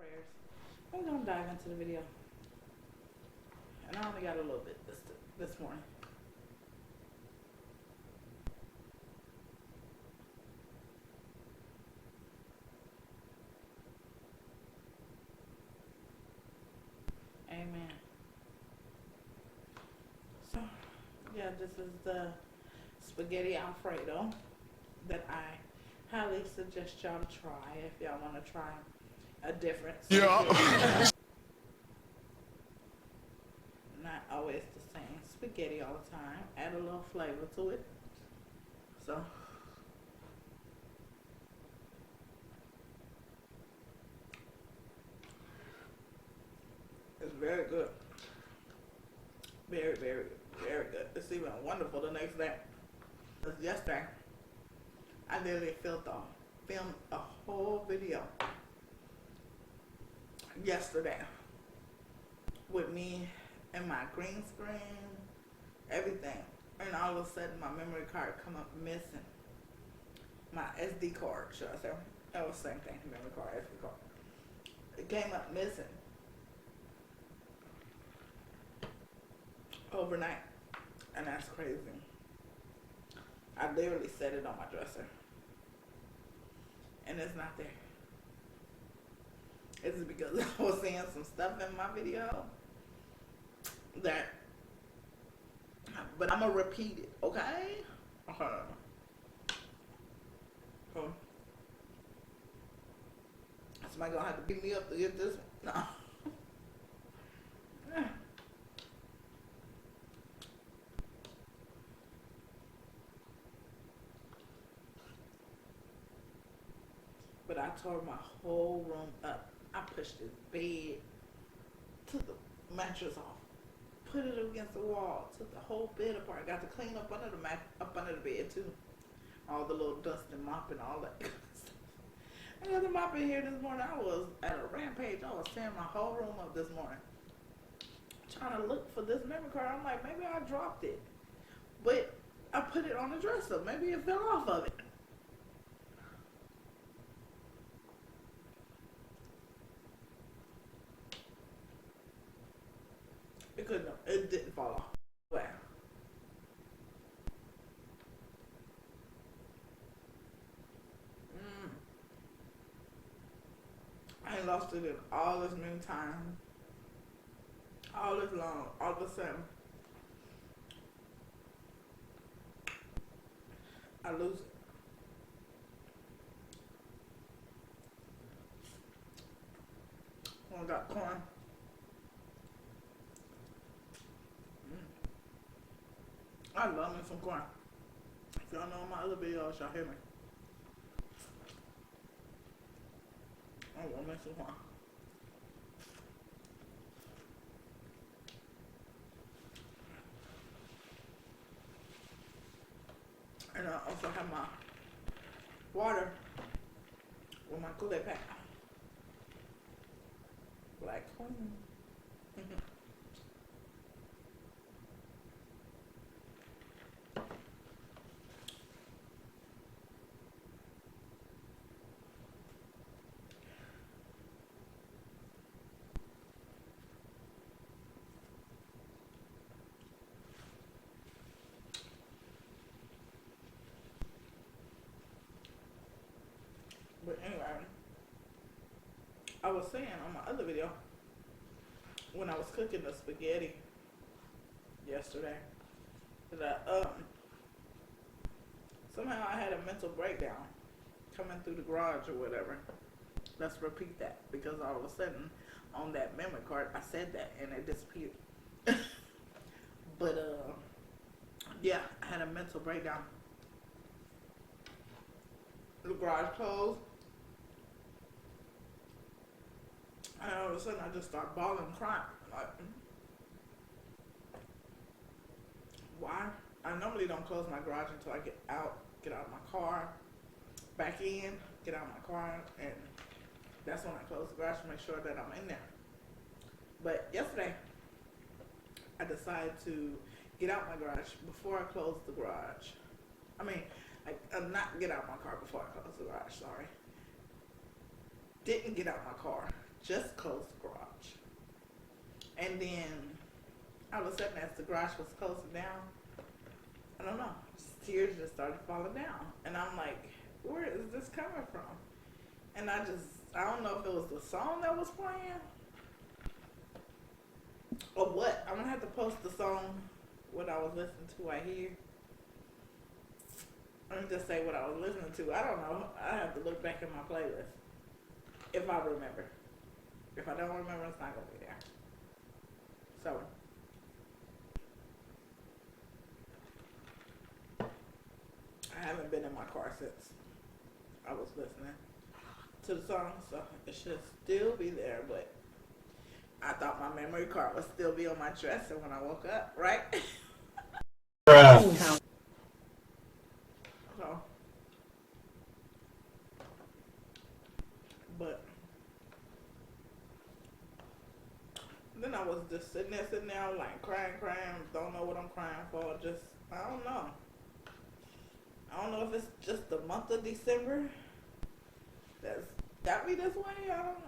prayers. We're gonna dive into the video, and I only got a little bit this morning. Amen. So, yeah, this is the spaghetti Alfredo that I highly suggest y'all to try if y'all want to try a different spaghetti. Not always the same spaghetti all the time. Add a little flavor to it. So, it's very good. Very, very, very good. It's even wonderful the next day. Because yesterday, I literally filmed a whole video yesterday with me and my green screen, everything. And all of a sudden, my memory card come up missing. My SD card, should I say? That was the same thing, memory card, SD card. It came up missing overnight, and that's crazy. I literally set it on my dresser, and it's not there. It's because I was seeing some stuff in my video that, but I'm gonna repeat it, okay? So, somebody gonna have to beat me up to get this one. No. But I tore my whole room up. I pushed this bed, took the mattress off, put it against the wall, took the whole bed apart. Got to clean up under the bed too. All the little dust and mop and all that. I got the mop in here this morning. I was at a rampage. I was tearing my whole room up this morning, trying to look for this memory card. I'm like, maybe I dropped it, but I put it on the dresser. Maybe it fell off of it. It didn't fall off. Wow. I ain't lost it in all this many times. All this long. All of a sudden, I lose it. I got corn. I love me some corn. If y'all know my other videos, y'all hear me. I love me some corn. And I also have my water with my Kool-Aid pack. Black corn. But anyway, I was saying on my other video, when I was cooking the spaghetti yesterday, that somehow I had a mental breakdown coming through the garage or whatever. Let's repeat that, because all of a sudden on that memory card I said that and it disappeared. But yeah, I had a mental breakdown. The garage closed, and all of a sudden I just start bawling and crying. Like, why? I normally don't close my garage until I get out of my car, back in, get out of my car, and that's when I close the garage to make sure that I'm in there. But yesterday, I decided to get out my garage before I closed the garage. I mean, not get out my car before I closed the garage, sorry. Didn't get out my car. just closed the garage. And then all of a sudden, as the garage was closing down, I don't know, tears just started falling down. And I'm like, where is this coming from? And I don't know if it was the song that was playing or what. I'm going to have to post the song, what I was listening to right here. Let me just say what I was listening to. I don't know. I have to look back in my playlist if I remember. If I don't remember, it's not going to be there. So, I haven't been in my car since I was listening to the song, so it should still be there, but I thought my memory card would still be on my dresser when I woke up, right? So, but then I was just sitting there, like crying, don't know what I'm crying for, just, I don't know. I don't know if it's just the month of December that's got me this way. I don't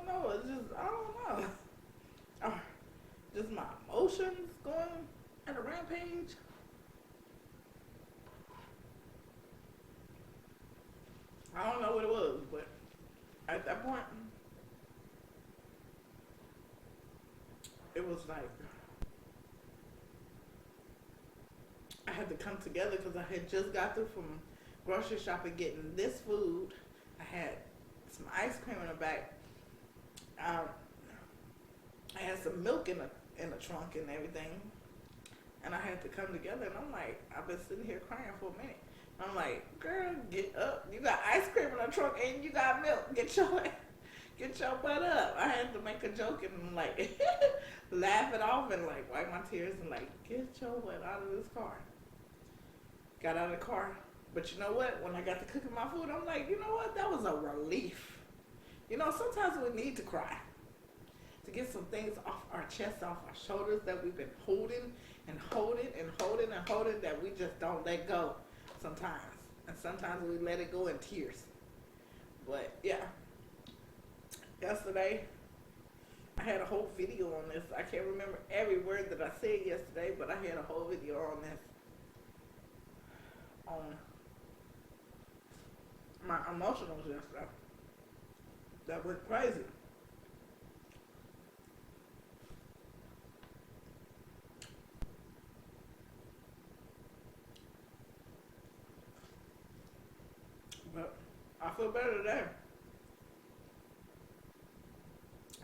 know. It's just, I don't know. Just my emotions going at a rampage. I don't know what it was, but at that point, it was like I had to come together because I had just got through from grocery shopping getting this food. I had some ice cream in the back. I had some milk in the trunk and everything. And I had to come together, and I'm like, I've been sitting here crying for a minute. I'm like, girl, get up. You got ice cream in the trunk and you got milk. Get your butt up. I had to make a joke and like laugh it off and like wipe my tears and like, get your butt out of this car. Got out of the car. But you know what? When I got to cooking my food, I'm like, you know what? That was a relief. You know, sometimes we need to cry to get some things off our chest, off our shoulders that we've been holding that we just don't let go sometimes. And sometimes we let it go in tears. But yeah, yesterday I had a whole video on this. I can't remember every word that I said yesterday, but I had a whole video on this. On my emotionals yesterday. That went crazy. But I feel better today.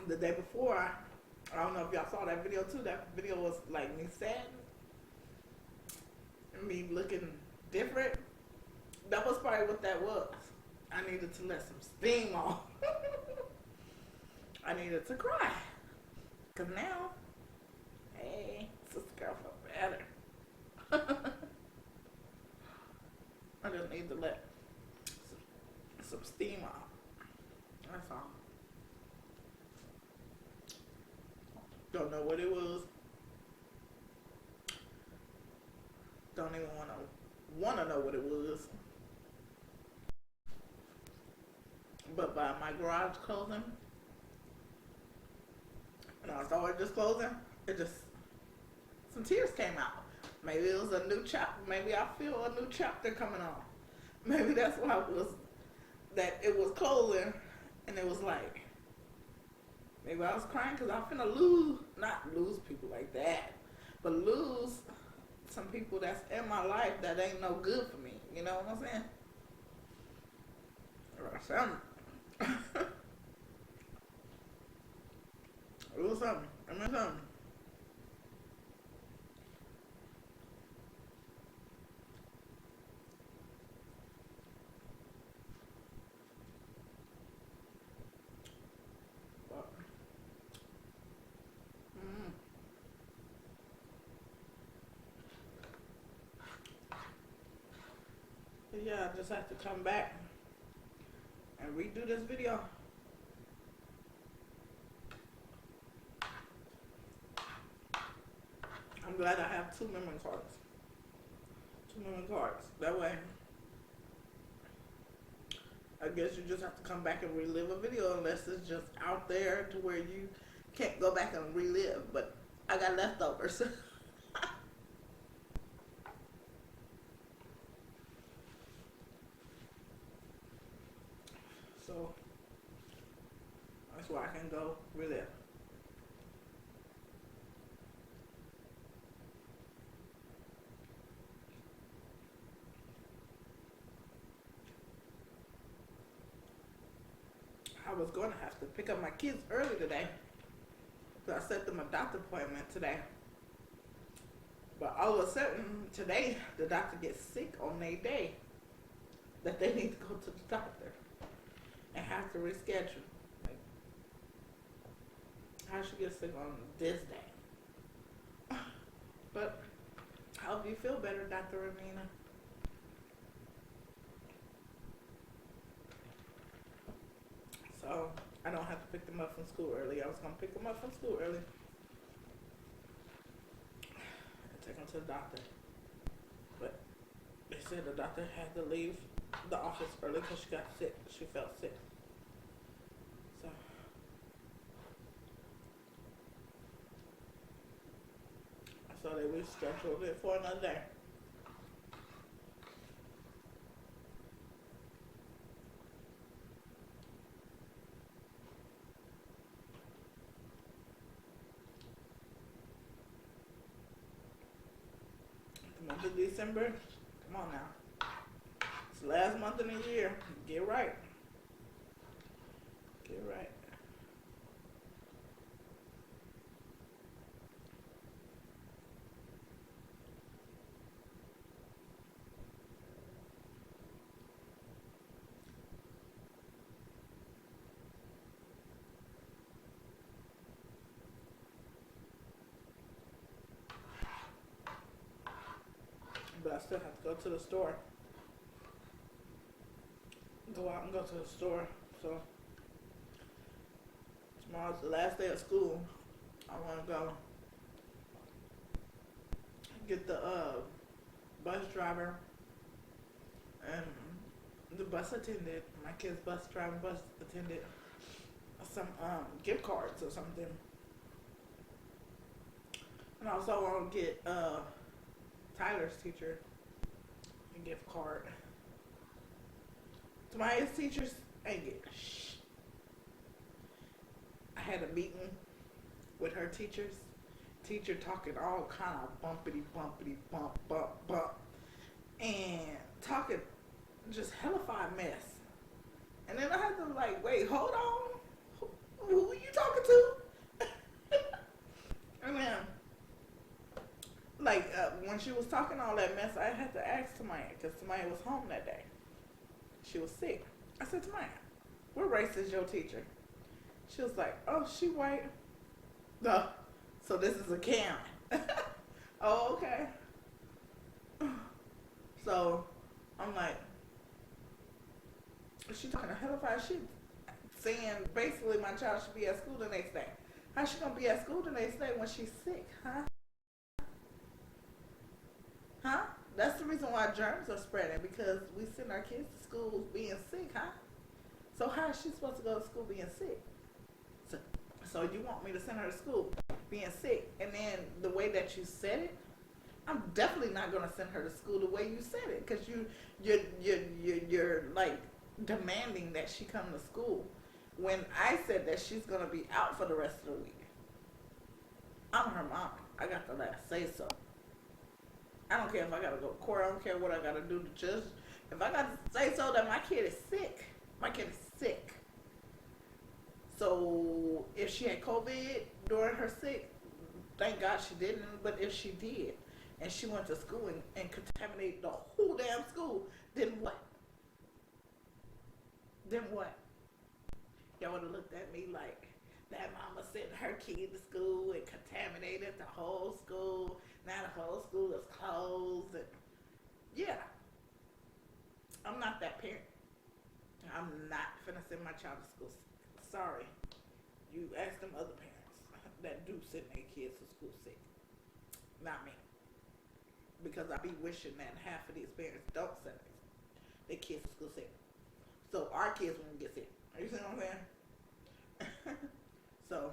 The day before, I don't know if y'all saw that video too. That video was like me sad and me looking different. That was probably what that was. I needed to let some steam off. I needed to cry. Because now, hey, sister girl feel better. I just need to let some steam off. That's all. Don't know what it was. Don't even want to know what it was. But by my garage closing, and I saw it just closing, some tears came out. Maybe it was a new chapter. Maybe I feel a new chapter coming on. Maybe that's why it was closing, and it was like, maybe I was crying because I'm finna not lose people like that, but lose some people that's in my life that ain't no good for me. You know what I'm saying? Or something. It was something. I mean something. But, yeah, I just have to come back and redo this video. I'm glad I have two memory cards. That way, I guess you just have to come back and relive a video unless it's just out there to where you can't go back and relive. But I got leftovers. So that's why I can go relive. I was going to have to pick up my kids early today. So I set them a doctor appointment today. But all of a sudden, today, the doctor gets sick on their day that they need to go to the doctor and have to reschedule. Like, how she get sick on this day? But I hope you feel better, Dr. Ramina. So I don't have to pick them up from school early. I was going to pick them up from school early and take them to the doctor. But they said the doctor had to leave the office early because she got sick. She felt sick. So they rescheduled it for another day. The month of December, come on now. It's the last month of the year. Get right. Get right. But I still have to go to the store. Go out and go to the store. So tomorrow's the last day of school. I want to go get the bus driver and the bus attendant, my kid's bus driver, bus attendant, some gift cards or something. And also I want to get Tyler's teacher a gift card. Tomaya's teachers ain't get shh. I had a meeting with her teachers. Teacher talking all kind of bumpity bump and talking just hellified mess. And then I had to like, wait, hold on, who are you talking to? And then like when she was talking all that mess, I had to ask Tamaya because Tamaya was home that day. She was sick. I said, Tamaya, what race is your teacher? She was like, oh, she white. No. So this is a Karen. Oh, okay. So I'm like, she talking a hell of a shit, saying basically my child should be at school the next day. How she gonna be at school the next day when she's sick, huh? Huh? That's the reason why germs are spreading, because we send our kids to school being sick, huh? So how is she supposed to go to school being sick? So you want me to send her to school being sick, and then the way that you said it, I'm definitely not gonna send her to school the way you said it, because you're like demanding that she come to school when I said that she's gonna be out for the rest of the week. I'm her mom. I got the last say so. I don't care if I gotta go to court. I don't care what I gotta do to judge. If I gotta say so that my kid is sick, my kid is sick. So if she had COVID during her sick, thank God she didn't. But if she did, and she went to school and contaminated the whole damn school, then what? Then what? Y'all would have looked at me like that mama sent her kid to school and contaminated the whole school. Now the whole school is closed. And yeah, I'm not that parent. I'm not finna send my child to school. Sorry. You ask them other parents that do send their kids to school sick. Not me. Because I be wishing that half of these parents don't send their kids to school sick. So our kids won't get sick. You see what I'm saying? So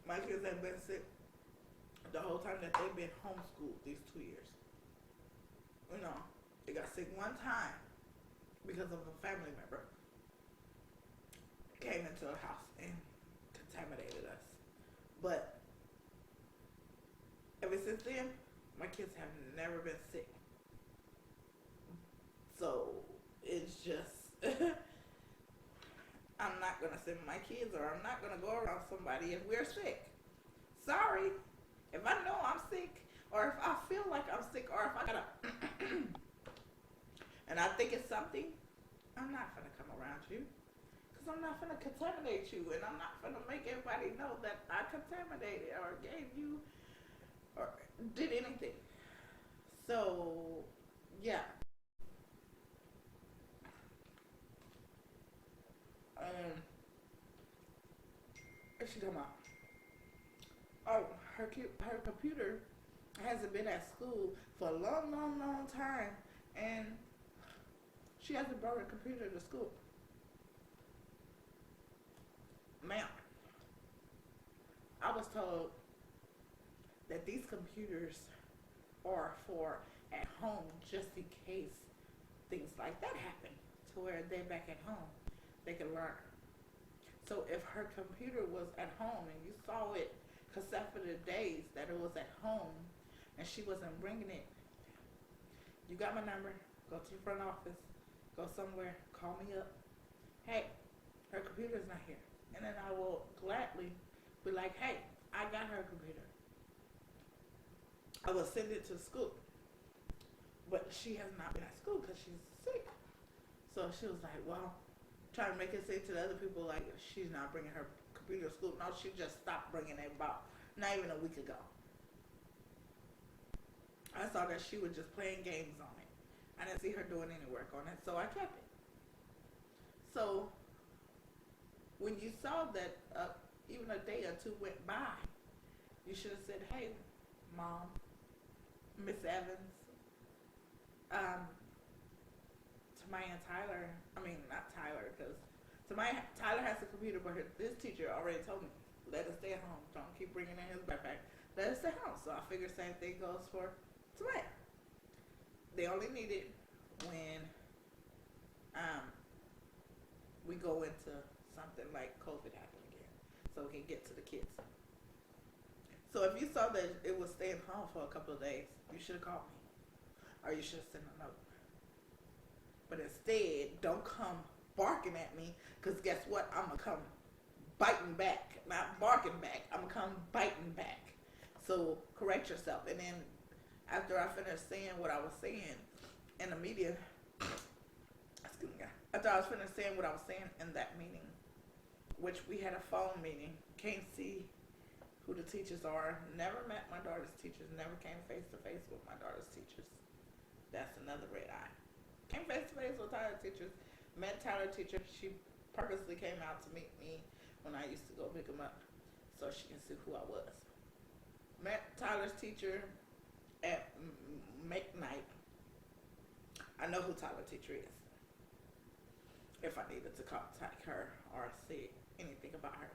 my kids have been sick the whole time that they've been homeschooled these 2 years. You know, they got sick one time because of a family member came into a house and contaminated us. But ever since then, my kids have never been sick. So it's just I'm not gonna send my kids, or I'm not gonna go around somebody if we're sick. Sorry. If I know I'm sick, or if I feel like I'm sick, or if I gotta and I think it's something, I'm not gonna come around you. Because I'm not gonna contaminate you, and I'm not gonna make everybody know that I contaminated or gave you or did anything. So yeah. Um what's she talking about? Oh, her computer hasn't been at school for a long, long, long time, and she hasn't brought her computer to school. Ma'am, I was told that these computers are for at home just in case things like that happen, to where they're back at home, they can learn. So if her computer was at home and you saw it consecutive days that it was at home and she wasn't bringing it, you got my number. Go to the front office. Go somewhere. Call me up. Hey, her computer's not here. And then I will gladly be like, hey, I got her computer. I will send it to school. But she has not been at school because she's sick. So she was like, well, trying to make it say to the other people like she's not bringing her computer to school. No, she just stopped bringing it about not even a week ago. I saw that she was just playing games on it. I didn't see her doing any work on it, so I kept it. So when you saw that even a day or two went by, you should have said, hey, Mom, Miss Evans, Tamaya and Tyler, I mean, not Tyler, because Tyler has a computer, but this teacher already told me, let us stay at home. Don't keep bringing in his backpack. Let us stay home. So I figure same thing goes for Tamaya. They only need it when we go into something like COVID happen again, so we can get to the kids. So if you saw that it was staying home for a couple of days, you should have called me, or you should have sent a note. But instead, don't come barking at me, because guess what? I'm going to come biting back. Not barking back. I'm going to come biting back. So correct yourself. And then after I finished saying what I was saying in the media, excuse me, after I was finished saying what I was saying in that meeting, which we had a phone meeting, can't see who the teachers are, never met my daughter's teachers, never came face to face with my daughter's teachers. That's another red eye. Came face to face with Tyler's teachers, met Tyler's teacher. She purposely came out to meet me when I used to go pick him up so she can see who I was. Met Tyler's teacher at McKnight. I know who Tyler's teacher is. If I needed to contact her or say anything about her.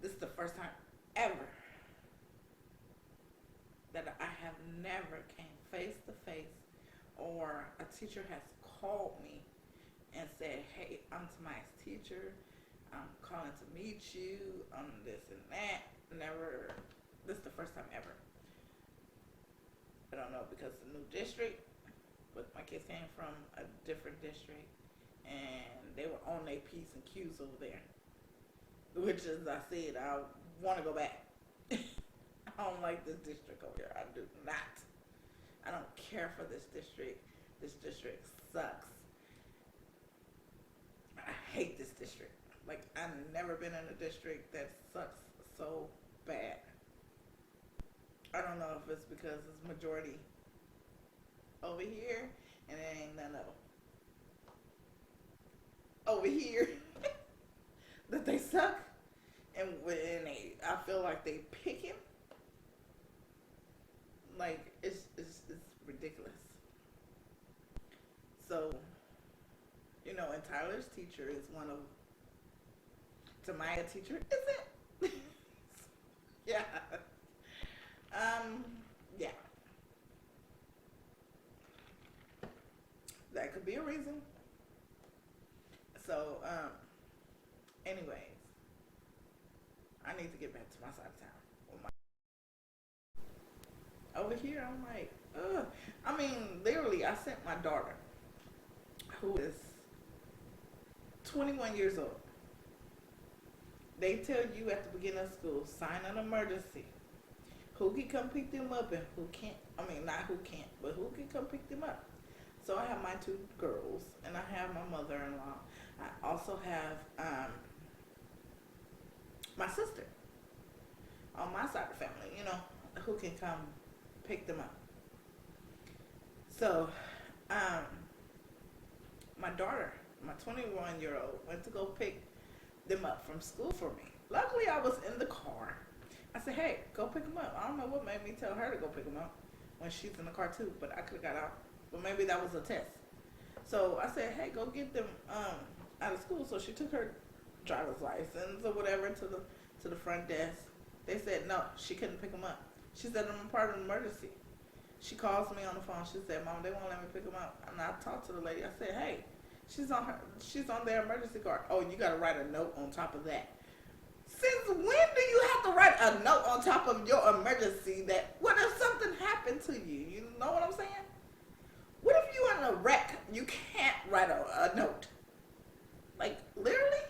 This is the first time ever that I have never came face to face, or a teacher has called me and said, hey, I'm Tamaya's teacher, I'm calling to meet you, this and that. Never. This is the first time ever. I don't know, because it's a new district, but my kids came from a different district, and they were on their P's and Q's over there. Which, as I said, I want to go back. I don't like this district over here. I do not. I don't care for this district. This district sucks. I hate this district. Like, I've never been in a district that sucks so bad. I don't know if it's because it's majority over here and it ain't none of them over here that they suck, and when I feel like they pick him. Like, it's ridiculous. You know, and Tyler's teacher is one of Tamaya teacher, is it? Yeah. Um, yeah. That could be a reason. So, anyways, I need to get back to my side of town. Over here, I'm like, ugh. I mean, literally, I sent my daughter, who is 21 years old. They tell you at the beginning of school, sign an emergency. Who can come pick them up and who can't? I mean, not who can't, but who can come pick them up? So I have my two girls, and I have my mother-in-law. I also have my sister on my side of the family, you know, who can come pick them up. So, my daughter, my 21-year-old, went to go pick them up from school for me. Luckily, I was in the car. I said, hey, go pick them up. I don't know what made me tell her to go pick them up when she's in the car too, but I could have got out. But maybe that was a test. So I said, hey, go get them out of school. So she took her driver's license or whatever to the front desk. They said no, she couldn't pick them up. She said, I'm a part of an emergency. She calls me on the phone. She said, Mom, they won't let me pick them up. And I talked to the lady. I said, hey, she's on their emergency card. Oh, you got to write a note on top of that. Since when do you have to write a note on top of your emergency that, what if something happened to you? You know what I'm saying? What if you're in a wreck? You can't write a note. Like, literally?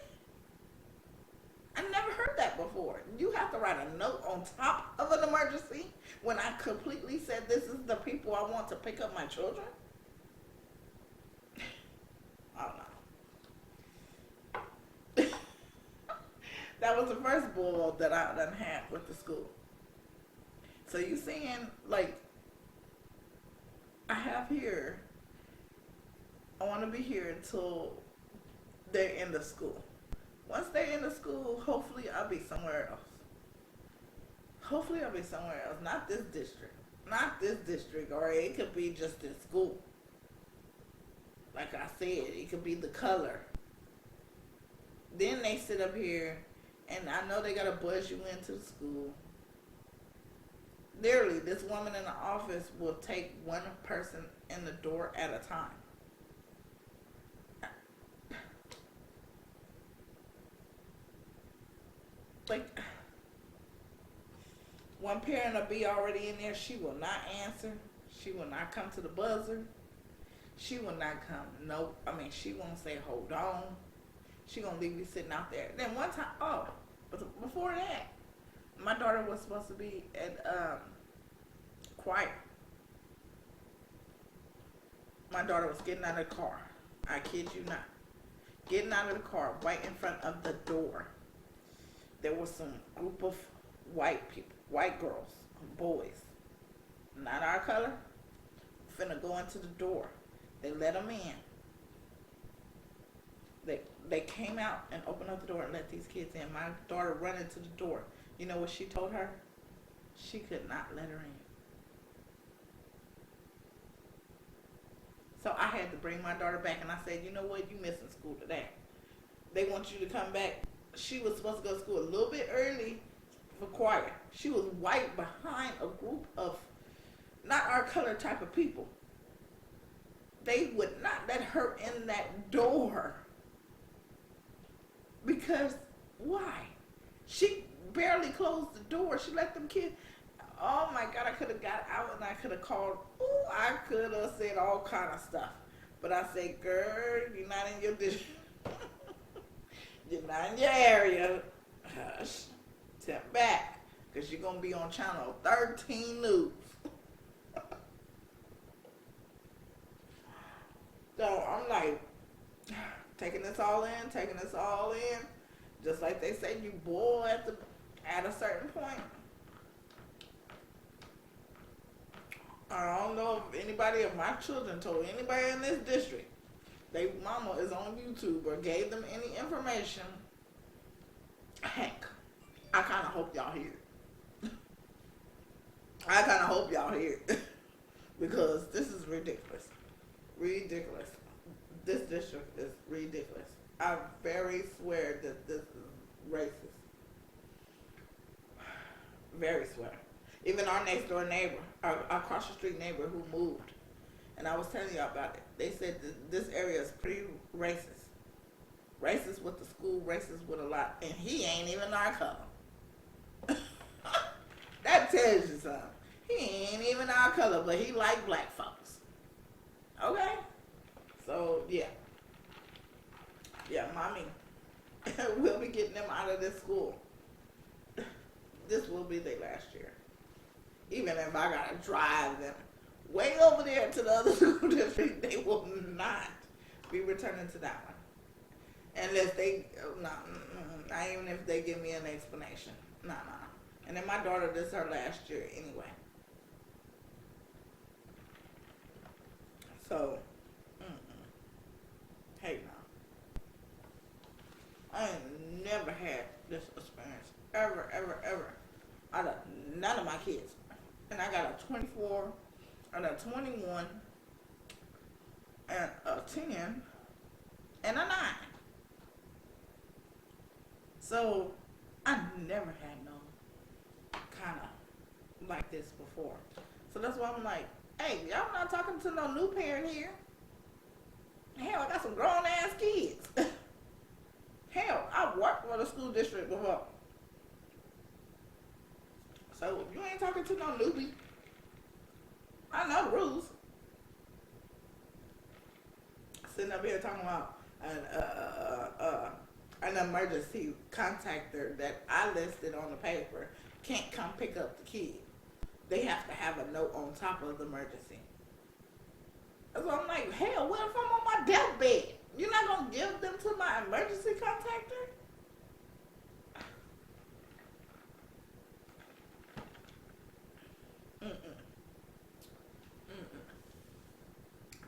I never heard that before. You have to write a note on top of an emergency when I completely said this is the people I want to pick up my children? I don't know. That was the first bull that I done had with the school. So you saying, like, I have here, I want to be here until they're in the school. Once they're in the school, hopefully I'll be somewhere else. Hopefully I'll be somewhere else. Not this district. Not this district. Or it could be just in school. Like I said, it could be the color. Then they sit up here, and I know they got to buzz you into school. Literally, this woman in the office will take one person in the door at a time. Like, one parent will be already in there. She will not answer. She will not come to the buzzer. She will not come. Nope. I mean, she won't say, hold on. She gonna leave you sitting out there. Then one time, but before that, my daughter was supposed to be at choir. My daughter was getting out of the car. I kid you not. Getting out of the car right in front of the door. There was some group of white people, white girls, boys, not our color, finna go into the door. They let them in. They came out and opened up the door and let these kids in. My daughter ran into the door. You know what she told her? She could not let her in. So I had to bring my daughter back, and I said, you know what? You missing school today. They want you to come back. She was supposed to go to school a little bit early for choir. She was right behind a group of not our color type of people. They would not let her in that door. Because why? She barely closed the door. She let them kids. Oh my God, I could have got out and I could have called. Oh, I could have said all kind of stuff. But I said, girl, you're not in your district. You're not in your area. Hush. Step back. Because you're going to be on channel 13 news. So I'm like, taking this all in. Just like they say, you boil at a certain point. I don't know if anybody of my children told anybody in this district their mama is on YouTube or gave them any information. Heck, I kind of hope y'all hear it. I kind of hope y'all hear it. Because this is ridiculous. Ridiculous. This district is ridiculous. I very swear that this is racist. Very swear. Even our next door neighbor, our across the street neighbor who moved, and I was telling y'all about it. They said that this area is pretty racist. Racist with the school, racist with a lot, and he ain't even our color. That tells you something. He ain't even our color, but he like black folks. Okay? So, yeah. Yeah, mommy. We'll be getting them out of this school. This will be their last year. Even if I gotta drive them way over there to the other school district, they will not be returning to that one. Unless they, no, not even if they give me an explanation. No. And then my daughter, this is her last year anyway. So, hey, no. I ain't never had this experience. Ever. Out of none of my kids. And I got a 24, and a 21, and a 10, and a 9. So, I never had no kind of like this before. So that's why I'm like, hey, y'all not talking to no new parent here. Hell, I got some grown ass kids. Hell, I worked for the school district before. So if you ain't talking to no newbie, I know the rules. Sitting up here talking about an emergency contactor that I listed on the paper can't come pick up the kid. They have to have a note on top of the emergency. So I'm like, hell, what if I'm on my deathbed? You're not going to give them to my emergency contactor?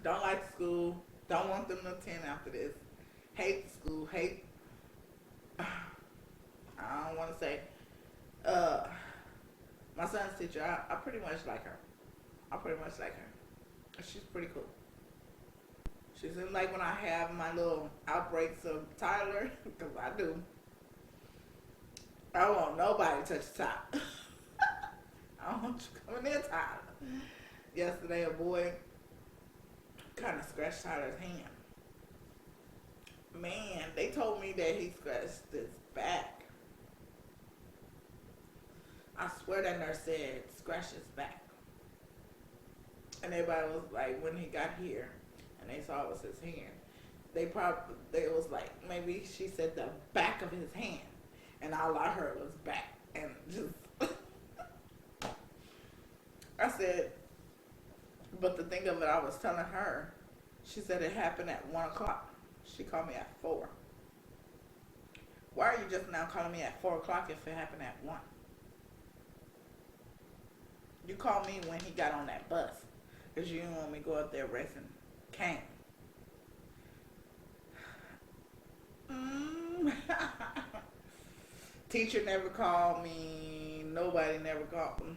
Don't like the school. Don't want them to attend after this. Hate the school. Hate. I don't want to say. My son's teacher, I pretty much like her. She's pretty cool. She seems like when I have my little outbreaks of Tyler, because I do, I don't want nobody to touch Tyler. I don't want you coming in, Tyler. Yesterday, a boy kind of scratched Tyler's hand. Man, they told me that he scratched his back. I swear that nurse said scratch his back. And everybody was like, when he got here and they saw it was his hand, they was like, maybe she said the back of his hand. And all I heard was back. And just, I said, but the thing of it, I was telling her, she said it happened at 1 o'clock. She called me at 4. Why are you just now calling me at 4 o'clock if it happened at 1? You called me when he got on that bus because you didn't want me to go up there racing cane. Teacher never called me. Nobody never called me.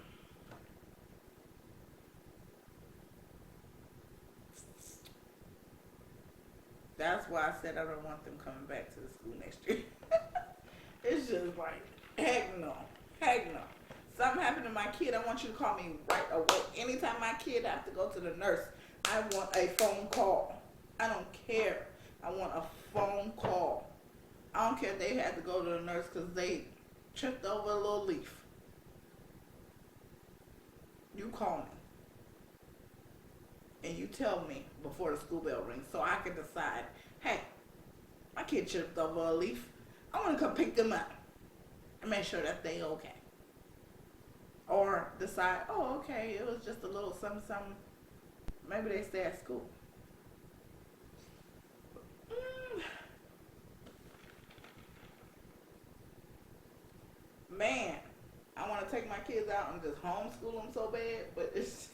That's why I said I don't want them coming back to the school next year. It's just like, heck no. Something happened to my kid, I want you to call me right away. Anytime my kid has to go to the nurse, I want a phone call. I don't care. I want a phone call. I don't care if they had to go to the nurse because they tripped over a little leaf. You call me. And you tell me before the school bell rings so I can decide, hey, my kid tripped over a leaf. I want to come pick them up and make sure that they okay. Or decide, oh, okay, it was just a little something. Maybe they stay at school. Man, I want to take my kids out and just homeschool them so bad, but it's just,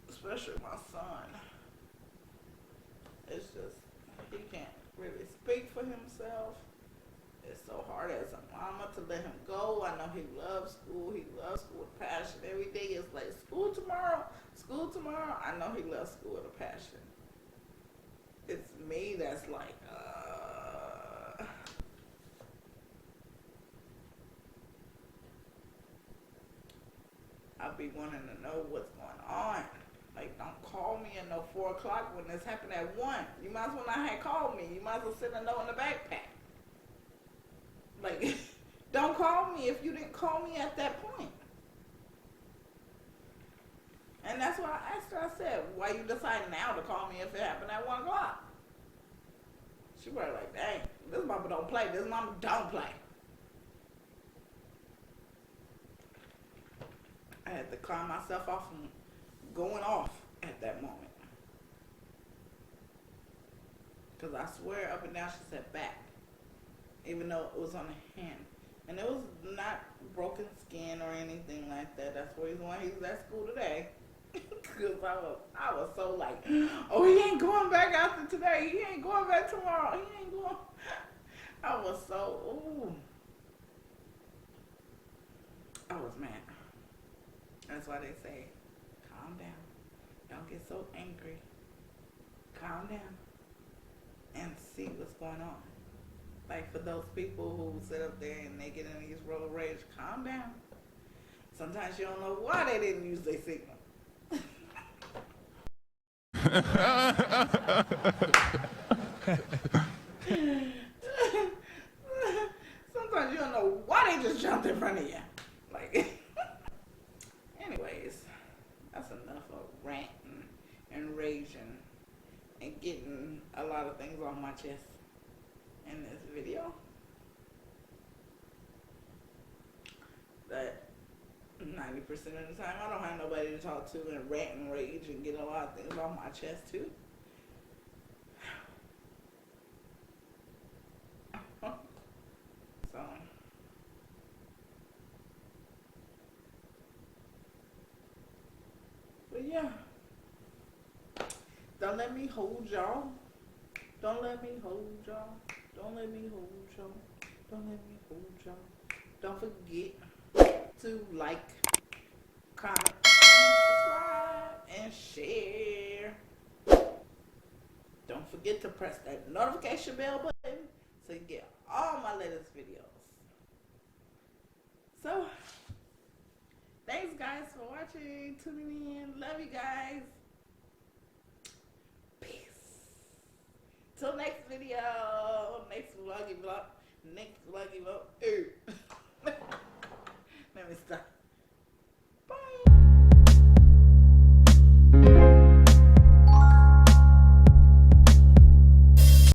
especially my son. It's just, he can't really speak for himself. It's so hard as a mama to let him go. I know he loves school. He loves school with passion. Every day is like school tomorrow, school tomorrow. I know he loves school with a passion. It's me that's like, I'll be wanting to know what's going on. Like, don't call me at no 4 o'clock when this happened at 1. You might as well not have called me. You might as well send a note in the backpack. Like, don't call me if you didn't call me at that point. And that's why I asked her, I said, why you decide now to call me if it happened at 1 o'clock? She was like, dang, this mama don't play. This mama don't play. I had to calm myself off from going off at that moment. Because I swear up and down she said back. Even though it was on the hand. And it was not broken skin or anything like that. That's the reason why he was at school today. Because I was so like, oh, he ain't going back after today. He ain't going back tomorrow. He ain't going. I was so, ooh. I was mad. That's why they say, calm down. Don't get so angry. Calm down and see what's going on. Like for those people who sit up there and they get in these road rage, calm down. Sometimes you don't know why they didn't use their signal. Sometimes you don't know why they just jumped in front of you. Like, anyways, that's enough of ranting and raging and getting a lot of things on my chest in this video. That 90% of the time I don't have nobody to talk to and rant and rage and get a lot of things off my chest too. So but yeah, don't let me hold y'all. Don't let me hold y'all. Don't let me hold y'all. Don't let me hold y'all. Don't forget to like, comment, and subscribe, and share. Don't forget to press that notification bell button so you get all my latest videos. So, thanks guys for watching, tuning in. Love you guys. Peace. Till next video, next vloggy vlog.